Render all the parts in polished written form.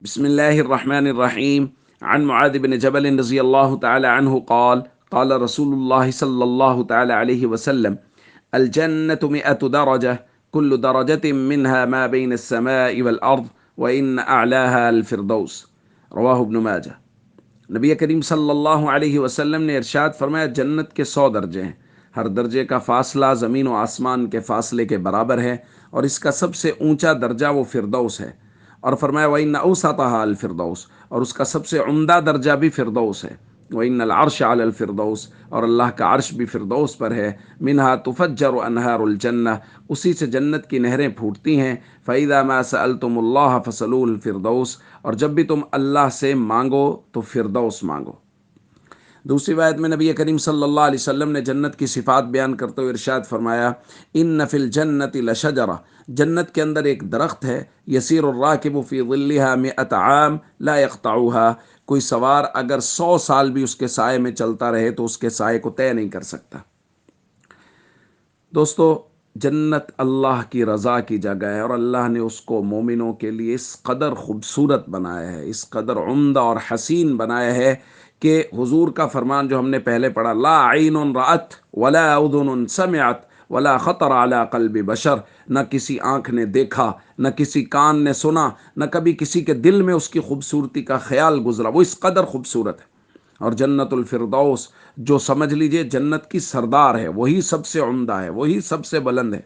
بسم الله الرحمن الرحيم. عن معاذ بن جبل رضي الله تعالى عنه قال قال رسول الله صلى الله تعالى عليه وسلم: الجنة 100 درجة، كل درجة منها ما بين السماء والأرض، وإن أعلاها الفردوس. رواہ ابن ماجہ۔ نبی کریم صلی اللہ علیہ وسلم نے ارشاد فرمایا جنت کے 100 درجے ہیں، ہر درجے کا فاصلہ زمین و آسمان کے فاصلے کے برابر ہے، اور اس کا سب سے اونچا درجہ وہ فردوس ہے۔ اور فرمایا وَإِنَّ أَوْسَطَهَا الْفِرْدَوْسُ، اور اس کا سب سے عمدہ درجہ بھی فردوس ہے۔ وَإِنَّ الْعَرْشَ عَلَى الْفِرْدَوْسِ، اور اللہ کا عرش بھی فردوس پر ہے۔ مِنْهَا تُفَجَّرُ أَنْهَارُ الْجَنَّةِ، اسی سے جنت کی نہریں پھوٹتی ہیں۔ فَإِذَا مَا سَأَلْتُمُ اللَّهَ فَاسْأَلُوهُ الْفِرْدَوْسَ، اور جب بھی تم اللہ سے مانگو تو فردوس مانگو۔ دوسری روایت میں نبی کریم صلی اللہ علیہ وسلم نے جنت کی صفات بیان کرتے ہوئے ارشاد فرمایا: ان فی الجنت لشجرہ، جنت کے اندر ایک درخت ہے، یسیر الراکب فی ظلها 100 عام لا یقطعها، کوئی سوار اگر 100 سال بھی اس کے سائے میں چلتا رہے تو اس کے سائے کو طے نہیں کر سکتا۔ دوستو، جنت اللہ کی رضا کی جگہ ہے، اور اللہ نے اس کو مومنوں کے لیے اس قدر خوبصورت بنایا ہے، اس قدر عمدہ اور حسین بنایا ہے کہ حضور کا فرمان جو ہم نے پہلے پڑھا: لا عین رأت ولا اذن سمعت ولا خطر علی قلب بشر، نہ کسی آنکھ نے دیکھا، نہ کسی کان نے سنا، نہ کبھی کسی کے دل میں اس کی خوبصورتی کا خیال گزرا، وہ اس قدر خوبصورت ہے۔ اور جنت الفردوس، جو سمجھ لیجئے جنت کی سردار ہے، وہی سب سے عمدہ ہے، وہی سب سے بلند ہے۔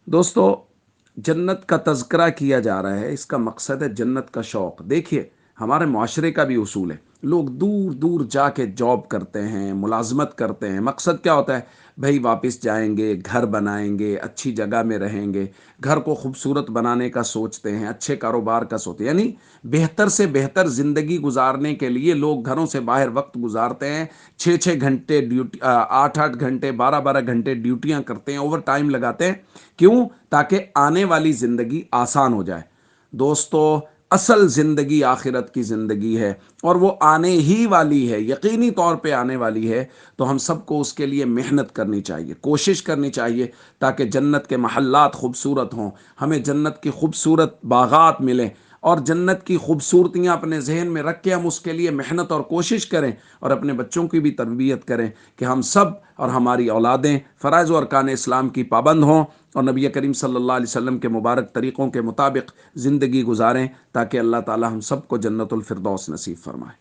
دوستو، جنت کا تذکرہ کیا جا رہا ہے، اس کا مقصد ہے جنت کا شوق۔ دیکھیے، ہمارے معاشرے کا بھی اصول ہے، لوگ دور دور جا کے جاب کرتے ہیں، ملازمت کرتے ہیں، مقصد کیا ہوتا ہے؟ بھائی واپس جائیں گے، گھر بنائیں گے، اچھی جگہ میں رہیں گے، گھر کو خوبصورت بنانے کا سوچتے ہیں، اچھے کاروبار کا سوچتے ہیں، یعنی بہتر سے بہتر زندگی گزارنے کے لیے لوگ گھروں سے باہر وقت گزارتے ہیں، 6 گھنٹے ڈیوٹی، 8 گھنٹے، 12 گھنٹے ڈیوٹیاں کرتے ہیں، اوور ٹائم لگاتے ہیں۔ کیوں؟ تاکہ آنے والی زندگی آسان ہو جائے۔ دوستو، اصل زندگی آخرت کی زندگی ہے، اور وہ آنے ہی والی ہے، یقینی طور پہ آنے والی ہے۔ تو ہم سب کو اس کے لیے محنت کرنی چاہیے، کوشش کرنی چاہیے، تاکہ جنت کے محلات خوبصورت ہوں، ہمیں جنت کی خوبصورت باغات ملیں، اور جنت کی خوبصورتیاں اپنے ذہن میں رکھ کے ہم اس کے لیے محنت اور کوشش کریں، اور اپنے بچوں کی بھی تربیت کریں کہ ہم سب اور ہماری اولادیں فرائض و ارکان اسلام کی پابند ہوں، اور نبی کریم صلی اللہ علیہ وسلم کے مبارک طریقوں کے مطابق زندگی گزاریں، تاکہ اللہ تعالی ہم سب کو جنت الفردوس نصیب فرمائے۔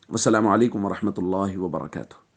والسلام علیکم ورحمۃ اللہ وبرکاتہ۔